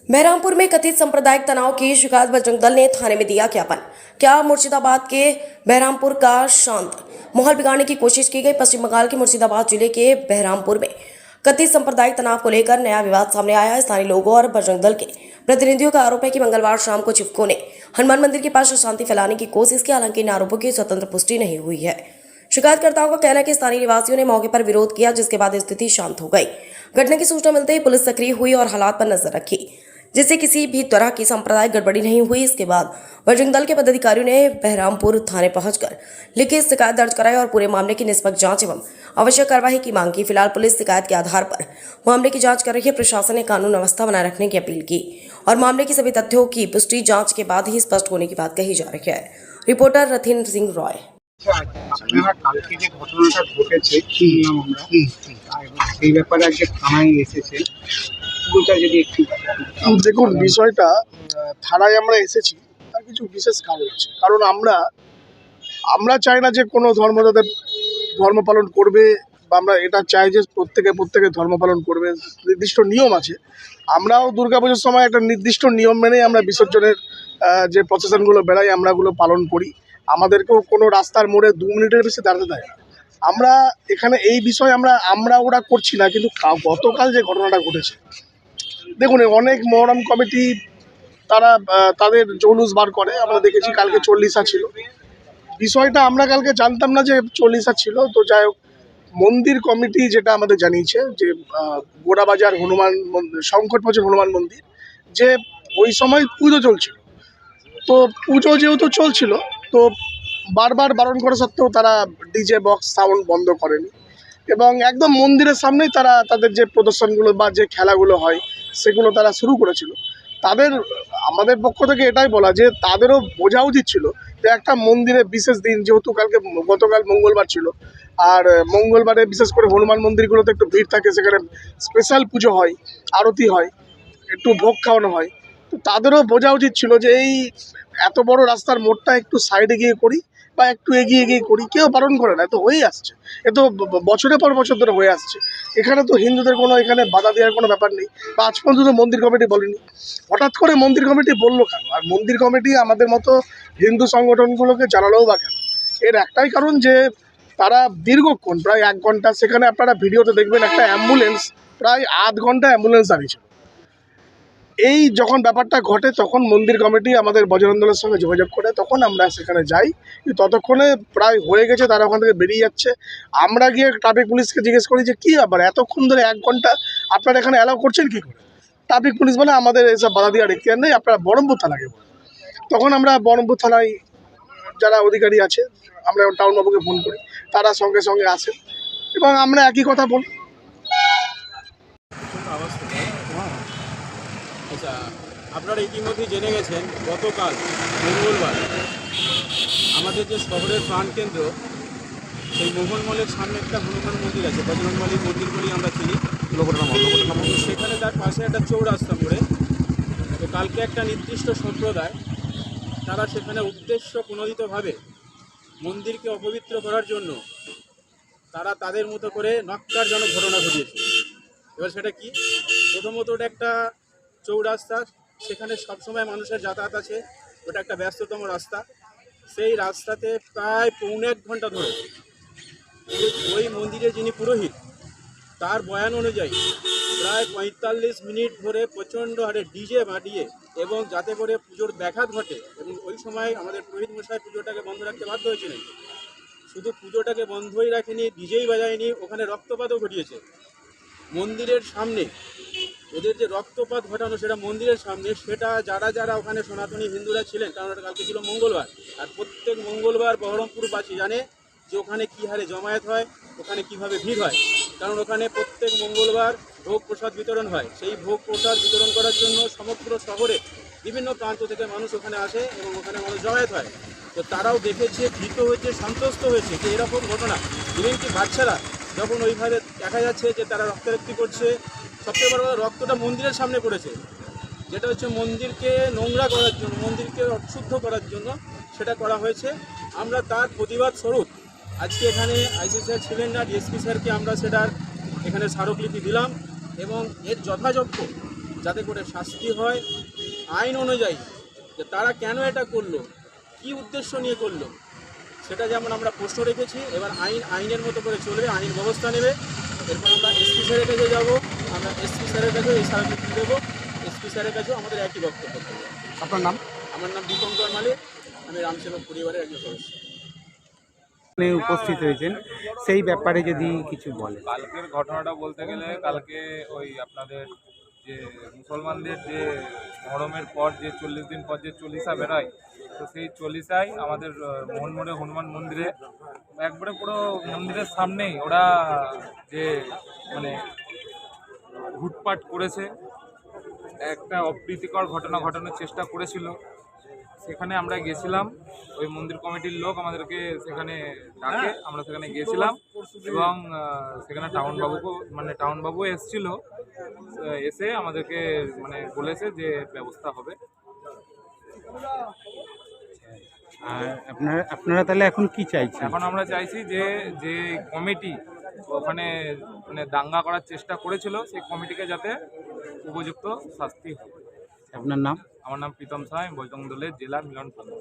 बहरामपुर में कथित सांप्रदायिक तनाव की शिकायत बजरंग दल ने थाने में दिया ज्ञापन। क्या मुर्शिदाबाद के बहरामपुर का शांत माहौल बिगाड़ने की कोशिश की गई। पश्चिम बंगाल के मुर्शिदाबाद जिले के बहरामपुर में कथित सांप्रदायिक तनाव को लेकर नया विवाद सामने आया है। स्थानीय लोगों और बजरंग दल के प्रतिनिधियों का आरोप है कि मंगलवार शाम को चिपको ने हनुमान मंदिर के पास अशांति फैलाने की कोशिश की। हालांकि इन आरोपों की स्वतंत्र पुष्टि नहीं हुई है। शिकायतकर्ताओं का कहना है कि स्थानीय निवासियों ने मौके पर विरोध किया, जिसके बाद स्थिति शांत हो गई। घटना की सूचना मिलते ही पुलिस सक्रिय हुई और हालात पर नजर रखी, जिससे किसी भी तरह की सांप्रदायिक गड़बड़ी नहीं हुई। इसके बाद बजरंग दल के पदाधिकारियों ने बहरामपुर थाने पहुंचकर लिखित शिकायत दर्ज कराई और पूरे मामले की निष्पक्ष जांच एवं आवश्यक कार्रवाई की मांग की। फिलहाल पुलिस शिकायत के आधार पर मामले की जांच कर रही है। प्रशासन ने कानून व्यवस्था बनाए रखने की अपील की और मामले की सभी तथ्यों की पुष्टि जांच के बाद ही स्पष्ट होने की बात कही जा रही है। रिपोर्टर रथिन सिंह रॉय। আপনারা কালকে যে ঘটনাটা ঘটেছে শুনলাম আমরা সেই ব্যাপারে আজকে থানায় এসেছে পুরোটা যদি একটু দেখুন বিষয়টা থানায় আমরা এসেছি তার কিছু বিশেষ কারণ আছে। কারণ আমরা চাই না যে কোনো ধর্ম তাদের ধর্ম পালন করবে, বা আমরা এটা চাই যে প্রত্যেকে ধর্ম পালন করবে। নির্দিষ্ট নিয়ম আছে। আমরাও দুর্গাপুজোর সময় একটা নির্দিষ্ট নিয়ম মেনেই আমরা বিসর্জনের যে প্রসেশনগুলো বেড়াই আমরা ওগুলো পালন করি। আমাদেরকেও কোনো রাস্তার মোড়ে 2 মিনিটের বেশি দাঁড়াতে দেয় না। আমরা এখানে এই বিষয় আমরা ওরা করছি না। কিন্তু গতকাল যে ঘটনাটা ঘটেছে, দেখুন অনেক মহরম কমিটি তারা তাদের জৌলুস বার করে, আমরা দেখেছি। কালকে 40 ছিল। বিষয়টা আমরা কালকে জানতাম না যে 40 ছিল। তো যাই হোক, মন্দির কমিটি যেটা আমাদের জানিয়েছে যে গোড়াবাজার হনুমান সংকটমোচন হনুমান মন্দির, যে ওই সময় পুজো চলছিল। তো পুজো যেহেতু চলছিল, তো বারবার বারণ করা সত্ত্বেও তারা ডিজে বক্স সাউন্ড বন্ধ করেনি এবং একদম মন্দিরের সামনেই তারা তাদের যে প্রদর্শনগুলো বা যে খেলাগুলো হয় সেগুলো তারা শুরু করেছিল। আমাদের পক্ষ থেকে এটাই বলা যে তাদেরও বোঝা উচিত ছিল যে একটা মন্দিরে বিশেষ দিন, যেহেতু গতকাল মঙ্গলবার ছিল, আর মঙ্গলবারে বিশেষ করে হনুমান মন্দিরগুলোতে একটু ভিড় থাকে, সেখানে স্পেশাল পুজো হয়, আরতি হয়, একটু ভোগ খাওয়ানো হয়। তো তাদেরও বোঝা উচিত ছিল যে এই এত বড় রাস্তার মোড়টা একটু সাইডে গিয়ে করি বা একটু এগিয়ে করি। কেউ বারণ করে না, এ তো হয়েই আসছে, এ তো বছরের পর বছর ধরে হয়ে আসছে। এখানে তো হিন্দুদের কোনো এখানে বাধা দেওয়ার কোনো ব্যাপার নেই, বা আজ পর্যন্ত মন্দির কমিটি বলেনি। হঠাৎ করে মন্দির কমিটি বললো কেন? আর মন্দির কমিটি আমাদের মতো হিন্দু সংগঠনগুলোকে জানালেও বা কেন? এর একটাই কারণ যে তারা দীর্ঘক্ষণ প্রায় 1 ঘন্টা, সেখানে আপনারা ভিডিওতে দেখবেন একটা অ্যাম্বুলেন্স প্রায় আধ ঘন্টা অ্যাম্বুলেন্স দাঁড়িয়েছিল। এই যখন ব্যাপারটা ঘটে তখন মন্দির কমিটি আমাদের বজরং দলের সঙ্গে যোগাযোগ করে, তখন আমরা সেখানে যাই। ততক্ষণে প্রায় হয়ে গেছে, তারা ওখান থেকে বেরিয়ে যাচ্ছে। আমরা গিয়ে ট্রাফিক পুলিশকে জিজ্ঞেস করি যে কী ব্যাপার, এতক্ষণ ধরে 1 ঘন্টা আপনারা এখানে অ্যালাউ করছেন কী করে? ট্রাফিক পুলিশ বলে আমাদের এসব বাধা দেওয়ার এখতিয়ার নেই, আপনারা বহরমপুর থানাকে বলেন। তখন আমরা বহরমপুর থানায় যারা অধিকারী আছে, আমরা টাউন বাবুকে ফোন করি, তারা সঙ্গে সঙ্গে আসেন এবং আমরা একই কথা বলি। আচ্ছা, আপনারা ইতিমধ্যে জেনে গেছেন গতকাল মঙ্গলবার আমাদের যে শহরের প্রাণকেন্দ্র সেই মোহনমলের সামনে একটা হনুমান মন্দির আছে, বজরংবলী মন্দির বলেই আমরা চিনি। সেখানে তার পাশে একটা চৌরাস্তা পড়ে, তো কালকে একটা নির্দিষ্ট সম্প্রদায় তারা সেখানে উদ্দেশ্য প্রণোদিতভাবে মন্দিরকে অপবিত্র করার জন্য তারা তাদের মতো করে নক্কারজনক ঘটনা ঘটিয়েছে। এবার সেটা কি? প্রথমত ওটা একটা চৌরাস্তা, সেখানে সবসময় মানুষের যাতায়াত আছে, ওটা একটা ব্যস্ততম রাস্তা। সেই রাস্তাতে প্রায় পৌনে 1 ঘন্টা ধরে ওই মন্দিরে যিনি পুরোহিত তার বয়ান অনুযায়ী প্রায় 45 মিনিট ধরে প্রচণ্ড হারে ডিজে বাজিয়ে এবং যাতে করে পুজোর ব্যাঘাত ঘটে। এবং ওই সময় আমাদের পুরোহিত মশাই পুজোটাকে বন্ধ রাখতে বাধ্য হয়েছিলেন। শুধু পুজোটাকে বন্ধই রাখেনি, ডিজেই বাজায়নি, ওখানে রক্তপাতও ঘটিয়েছে মন্দিরের সামনে। ওদের যে রক্তপাত ঘটানো সেটা মন্দিরের সামনে, সেটা যারা ওখানে সনাতনী হিন্দুরা ছিলেন, কারণ ওটা কালকে ছিল মঙ্গলবার, আর প্রত্যেক মঙ্গলবার বহরমপুরবাসী জানে যে ওখানে কী হারে জমায়েত হয়, ওখানে কিভাবে ভিড় হয়। কারণ ওখানে প্রত্যেক মঙ্গলবার ভোগ প্রসাদ বিতরণ হয়। সেই ভোগ প্রসাদ বিতরণ করার জন্য সমগ্র শহরে বিভিন্ন প্রান্ত থেকে মানুষ ওখানে আসে এবং ওখানে মানুষ জমায়েত হয়। তো তারাও দেখেছে, ভীত হয়েছে, সন্তুষ্ট হয়েছে যে এরকম ঘটনা। ইভেন কি বাচ্চারা যখন ওইভাবে দেখা যাচ্ছে যে তারা রক্তারক্তি করছে, সবচেয়ে বড় রক্তটা মন্দিরের সামনে পড়েছে, যেটা হচ্ছে মন্দিরকে নোংরা করার জন্য, মন্দিরকে অশুদ্ধ করার জন্য সেটা করা হয়েছে। আমরা তার প্রতিবাদ স্বরূপ আজকে এখানে আইসি স্যার ছিলেন না, ডিএসপি স্যারকে আমরা সেটার এখানে স্মারকলিপি দিলাম এবং এর যথাযোগ্য যাতে করে শাস্তি হয় আইন অনুযায়ী, যে তারা কেন এটা করলো, কি উদ্দেশ্য নিয়ে করলো, সেটা যেমন আমরা প্রশ্ন রেখেছি। এবার আইনের মতো করে চলবে, আইন ব্যবস্থা নেবে। এরপর আমরা এসপি স্যারের কাছে যাবো, আমরা এসপি স্যারের কাছেও এই স্মারকলিপি দেবো, এসপি স্যারের কাছেও আমাদের একই বক্তব্য থাকবে। আপনার নাম? আমার নাম দীপঙ্কর মালিক, আমি রামসেবক পরিবারের একজন সদস্য। আপনি উপস্থিত হয়েছেন, সেই ব্যাপারে যদি কিছু বলেন। কালকের ঘটনাটা বলতে গেলে, কালকে ওই আপনাদের যে মুসলমানদের যে মহরমের পর যে 40 দিন পর যে চল্লিশা বেরোয়, তো সেই চল্লিশায় আমাদের মোহনমোড়ে হনুমান মন্দিরে একবারে পুরো মন্দিরের সামনেই ওরা যে মানে লুটপাট করেছে, একটা অপ্রীতিকর ঘটনা ঘটানোর চেষ্টা করেছিল। সেখানে আমরা গেছিলাম, ওই মন্দির কমিটির লোক আমাদেরকে সেখানে ডাকে, আমরা সেখানে গিয়েছিলাম এবং সেখানে টাউনবাবু এসেছিল, এসে আমাদেরকে মানে বলেছে যে ব্যবস্থা হবে। আর আপনারা তাহলে এখন কি চাইছেন? এখন আমরা চাইছি যে যে কমিটি ওখানে মানে দাঙ্গা করার চেষ্টা করেছিল, সেই কমিটিকে যাতে উপযুক্ত শাস্তি হয়। আপনার নাম? আমার নাম প্রীতম সাহা, বৈতং দলের জেলা মিলন প্রধান।